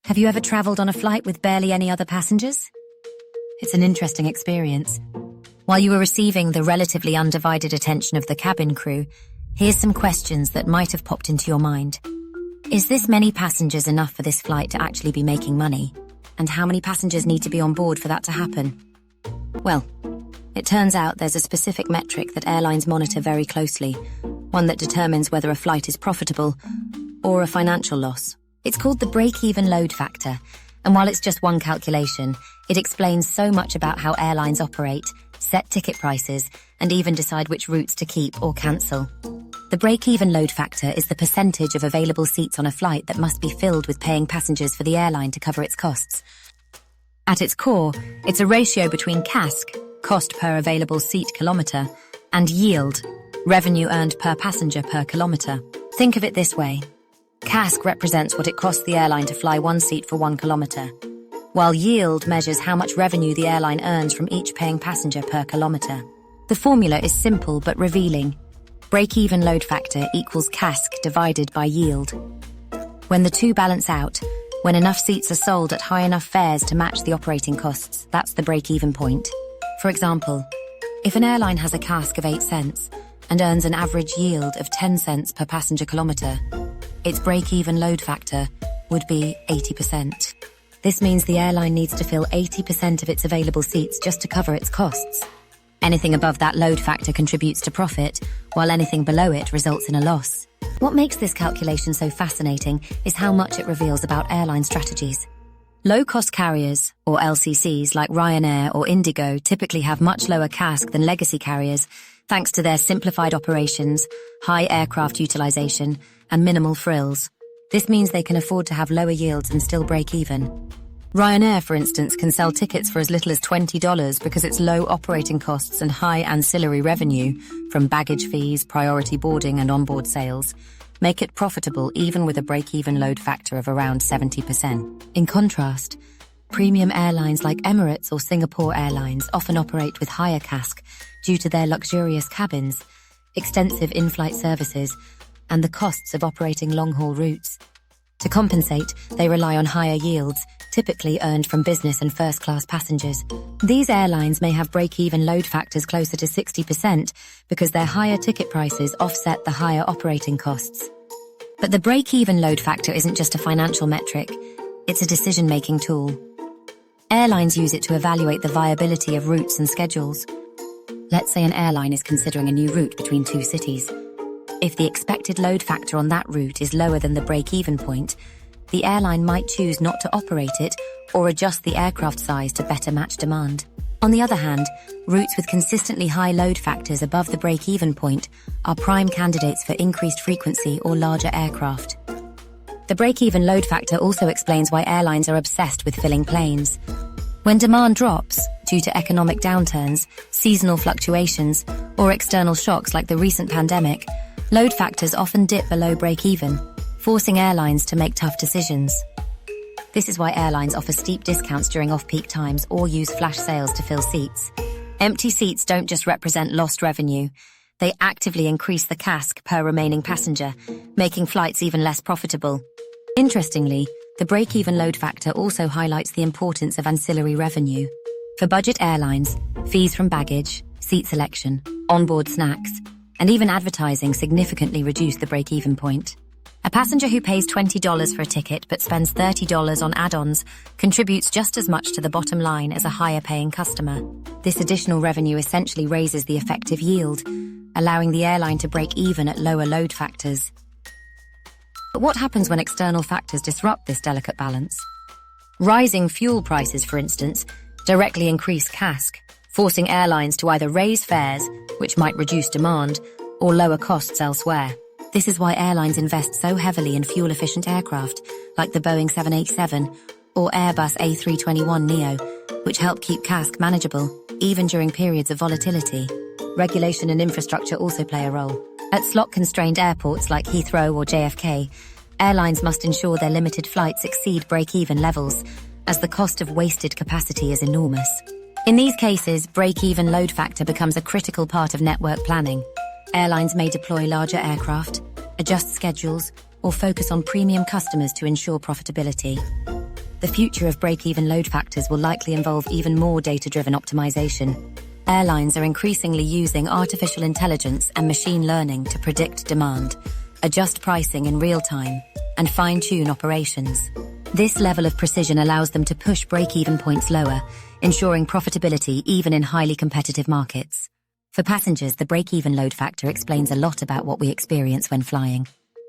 Have you ever traveled on a flight with barely any other passengers? It's an interesting experience. While you were receiving the relatively undivided attention of the cabin crew, here's some questions that might have popped into your mind. Is this many passengers enough for this flight to actually be making money? And how many passengers need to be on board for that to happen? Well, it turns out there's a specific metric that airlines monitor very closely, one that determines whether a flight is profitable or a financial loss. It's called the break-even load factor, and while it's just one calculation, it explains so much about how airlines operate, set ticket prices, and even decide which routes to keep or cancel. The break-even load factor is the percentage of available seats on a flight that must be filled with paying passengers for the airline to cover its costs. At its core, it's a ratio between CASK, cost per available seat kilometre, and yield, revenue earned per passenger per kilometre. Think of it this way. CASK represents what it costs the airline to fly one seat for 1 kilometre, while yield measures how much revenue the airline earns from each paying passenger per kilometre. The formula is simple but revealing. Break-even load factor equals CASK divided by yield. When the two balance out, when enough seats are sold at high enough fares to match the operating costs, that's the break-even point. For example, if an airline has a CASK of 8 cents and earns an average yield of 10 cents per passenger kilometre, its break-even load factor would be 80%. This means the airline needs to fill 80% of its available seats just to cover its costs. Anything above that load factor contributes to profit, while anything below it results in a loss. What makes this calculation so fascinating is how much it reveals about airline strategies. Low-cost carriers, or LCCs, like Ryanair or Indigo typically have much lower CASK than legacy carriers, thanks to their simplified operations, high aircraft utilization, and minimal frills. This means they can afford to have lower yields and still break even. Ryanair, for instance, can sell tickets for as little as $20 because its low operating costs and high ancillary revenue from baggage fees, priority boarding, and onboard sales make it profitable even with a break-even load factor of around 70%. In contrast, premium airlines like Emirates or Singapore Airlines often operate with higher CASK due to their luxurious cabins, extensive in-flight services, and the costs of operating long-haul routes. To compensate, they rely on higher yields, typically earned from business and first-class passengers. These airlines may have break-even load factors closer to 60% because their higher ticket prices offset the higher operating costs. But the break-even load factor isn't just a financial metric, it's a decision-making tool. Airlines use it to evaluate the viability of routes and schedules. Let's say an airline is considering a new route between two cities. If the expected load factor on that route is lower than the break-even point, the airline might choose not to operate it or adjust the aircraft size to better match demand. On the other hand, routes with consistently high load factors above the break-even point are prime candidates for increased frequency or larger aircraft. The break-even load factor also explains why airlines are obsessed with filling planes. When demand drops, due to economic downturns, seasonal fluctuations, or external shocks like the recent pandemic, load factors often dip below break-even, forcing airlines to make tough decisions. This is why airlines offer steep discounts during off-peak times or use flash sales to fill seats. Empty seats don't just represent lost revenue, they actively increase the CASK per remaining passenger, making flights even less profitable. Interestingly, the break-even load factor also highlights the importance of ancillary revenue. For budget airlines, fees from baggage, seat selection, onboard snacks, and even advertising significantly reduce the break-even point. A passenger who pays $20 for a ticket but spends $30 on add-ons contributes just as much to the bottom line as a higher-paying customer. This additional revenue essentially raises the effective yield, allowing the airline to break even at lower load factors. But what happens when external factors disrupt this delicate balance? Rising fuel prices, for instance, directly increase CASK, forcing airlines to either raise fares, which might reduce demand, or lower costs elsewhere. This is why airlines invest so heavily in fuel-efficient aircraft, like the Boeing 787 or Airbus A321neo, which help keep CASK manageable, even during periods of volatility. Regulation and infrastructure also play a role. At slot-constrained airports like Heathrow or JFK, airlines must ensure their limited flights exceed break-even levels, as the cost of wasted capacity is enormous. In these cases, break-even load factor becomes a critical part of network planning. Airlines may deploy larger aircraft, adjust schedules, or focus on premium customers to ensure profitability. the future of break-even load factors will likely involve even more data-driven optimization. Airlines are increasingly using artificial intelligence and machine learning to predict demand, adjust pricing in real time, and fine-tune operations. This level of precision allows them to push break-even points lower, ensuring profitability even in highly competitive markets. For passengers, the break-even load factor explains a lot about what we experience when flying.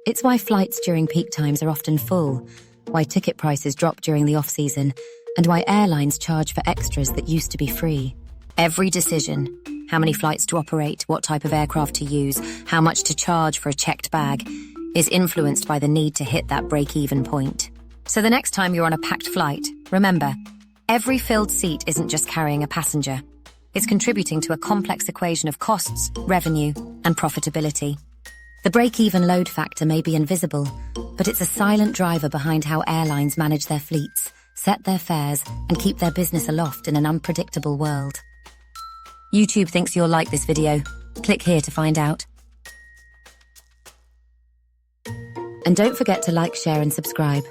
It's why flights during peak times are often full, why ticket prices drop during the off-season, and why airlines charge for extras that used to be free. Every decision, how many flights to operate, what type of aircraft to use, how much to charge for a checked bag, is influenced by the need to hit that break-even point. So the next time you're on a packed flight, remember, every filled seat isn't just carrying a passenger. It's contributing to a complex equation of costs, revenue, and profitability. The break-even load factor may be invisible, but it's a silent driver behind how airlines manage their fleets, set their fares, and keep their business aloft in an unpredictable world. YouTube thinks you'll like this video. Click here to find out. And don't forget to like, share, and subscribe.